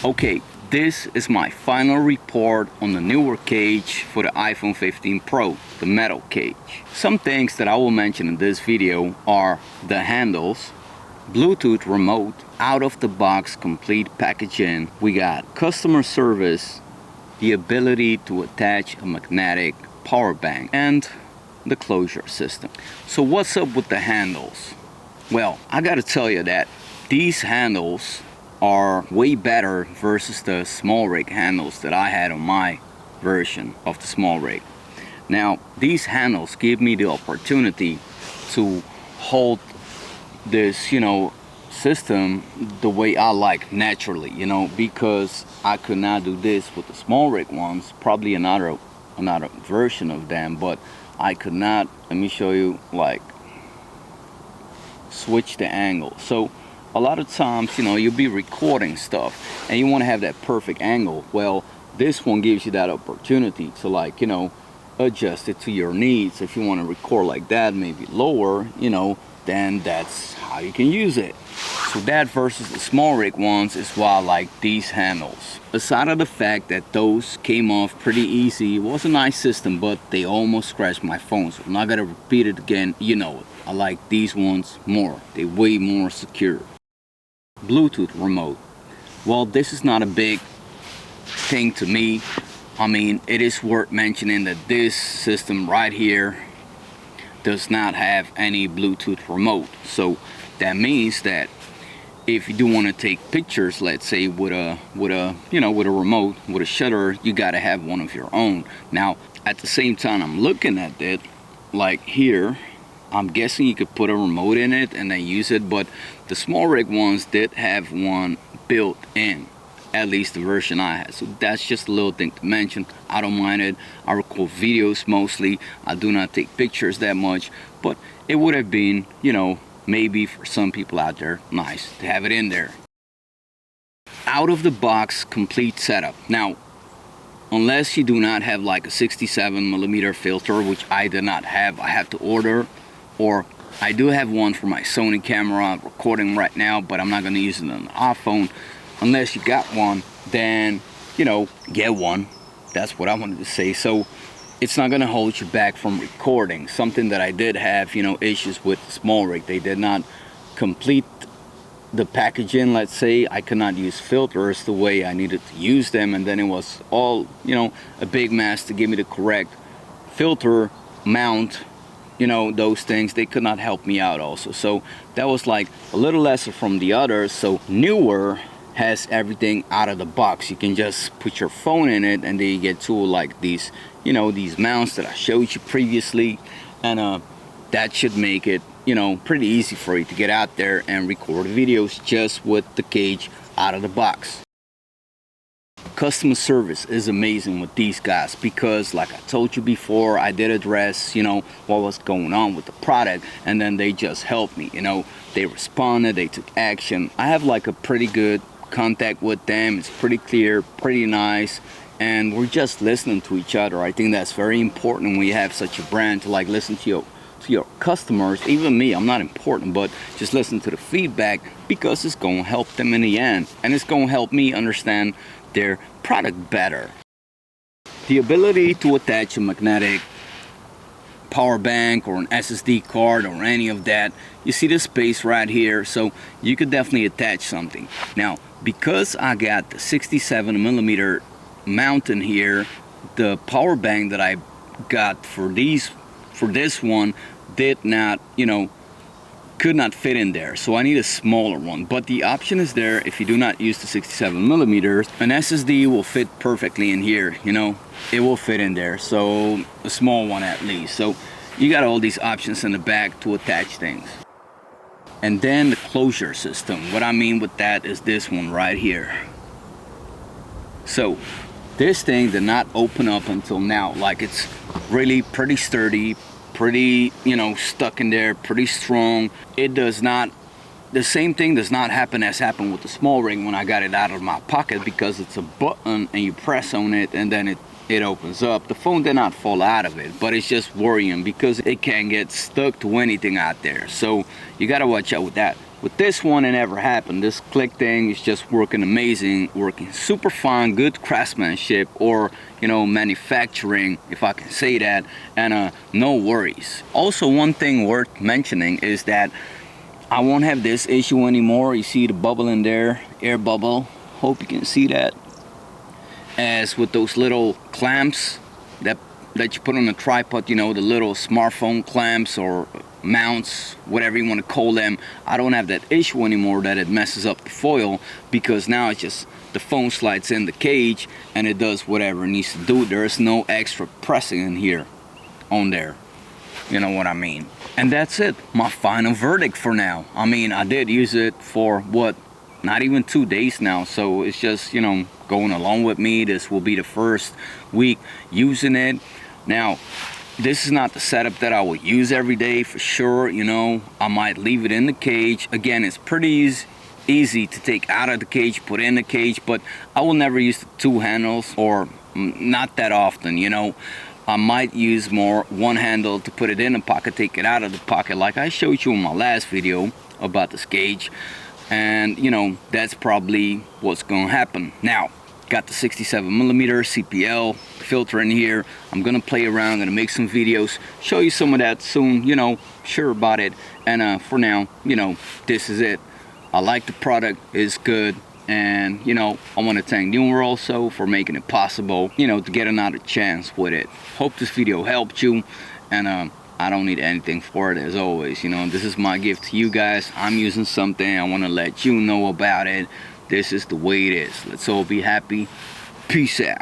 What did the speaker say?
Okay, this is my final report on the Neewer cage for the iPhone 15 Pro, the metal cage. Some things that I will mention in this video are the handles, Bluetooth remote, out of the box complete packaging. We got customer service, the ability to attach a magnetic power bank, and the closure system. So what's up with the handles? Well, I gotta tell you that these handles are way better versus the small rig handles that I had on my version of the small rig. Now, these handles give me the opportunity to hold this, system the way I like naturally, because I could not do this with the small rig ones, probably another version of them, but I could not, let me show you, like, switch the angle. So a lot of times, you'll be recording stuff and you want to have that perfect angle. Well, this one gives you that opportunity to, adjust it to your needs. If you want to record like that, maybe lower, then that's how you can use it. So that versus the small rig ones is why I like these handles. Aside of the fact that those came off pretty easy, it was a nice system, but they almost scratched my phone. So I'm not gonna repeat it again, I like these ones more. They're way more secure. Bluetooth remote. Well, this is not a big thing to me. I mean, it is worth mentioning that this system right here does not have any Bluetooth remote. So that means that if you do want to take pictures, let's say with a remote, with a shutter, you got to have one of your own. Now, at the same time, I'm looking at it, like here, I'm guessing you could put a remote in it and then use it, but the small rig ones did have one built in, at least the version I had. So that's just a little thing to mention. I don't mind it. I record videos mostly. I do not take pictures that much, but it would have been, maybe for some people out there, nice to have it in there. Out of the box complete setup. Now, unless you do not have like a 67mm filter, which I did not have, I have to order, or I do have one for my Sony camera. I'm recording right now, but I'm not going to use it on the iPhone. Unless you got one, then, get one. That's what I wanted to say. So it's not going to hold you back from recording. Something that I did have, issues with the small rig. They did not complete the packaging, let's say. I could not use filters the way I needed to use them, and then it was all, a big mess to give me the correct filter mount, those things. They could not help me out also. So that was like a little lesser from the others. So Neewer has everything out of the box. You can just put your phone in it and then you get two like these, these mounts that I showed you previously, and that should make it, pretty easy for you to get out there and record videos just with the cage out of the box. Customer service is amazing with these guys because, like I told you before, I did address, what was going on with the product, and then they just helped me, they responded, they took action. I have like a pretty good contact with them. It's pretty clear, pretty nice, and we're just listening to each other. I think that's very important when you have such a brand, to like listen to your customers. Even me, I'm not important, but just listen to the feedback, because it's going to help them in the end, and it's going to help me understand their product better. The ability to attach a magnetic power bank or an SSD card or any of that, you see the space right here, so you could definitely attach something. Now, because I got the 67mm mount in here, the power bank that I got for this one did not, could not fit in there, so I need a smaller one. But the option is there. If you do not use the 67mm, an SSD will fit perfectly in here, it will fit in there, so a small one at least. So you got all these options in the back to attach things. And then the closure system. What I mean with that is this one right here. So this thing did not open up until now. Like, it's really pretty sturdy, pretty, stuck in there, pretty strong. It does not, the same thing does not happen as happened with the small rig when I got it out of my pocket, because it's a button and you press on it and then it opens up. The phone did not fall out of it, but it's just worrying because it can get stuck to anything out there. So you gotta watch out with that. With this one, it never happened. This click thing is just working amazing, working super fine, good craftsmanship, or manufacturing, if I can say that, and no worries. Also, one thing worth mentioning is that I won't have this issue anymore. You see the bubble in there, air bubble. Hope you can see that. As with those little clamps that you put on the tripod, the little smartphone clamps or mounts, whatever you want to call them. I don't have that issue anymore that it messes up the foil, because now it's just the phone slides in the cage and it does whatever it needs to do. There's no extra pressing in here on there. You know what I mean? And that's it. My final verdict for now. I mean, I did use it for not even 2 days now, so it's just going along with me. This will be the first week using it. Now, this is not the setup that I will use every day for sure. I might leave it in the cage. Again, it's pretty easy to take out of the cage, put in the cage, but I will never use the 2 handles, or not that often. I might use more one handle to put it in the pocket, take it out of the pocket, like I showed you in my last video about this gauge. And that's probably what's gonna happen. Now, got the 67mm CPL filter in here. I'm gonna play around, I'm gonna make some videos, show you some of that soon, sure about it. And for now, this is it. I like the product, it's good. And I want to thank Neewer also for making it possible, to get another chance with it. Hope this video helped you, and I don't need anything for it, as always. This is my gift to you guys. I'm using something, I want to let you know about it. This is the way it is. Let's all be happy. Peace out.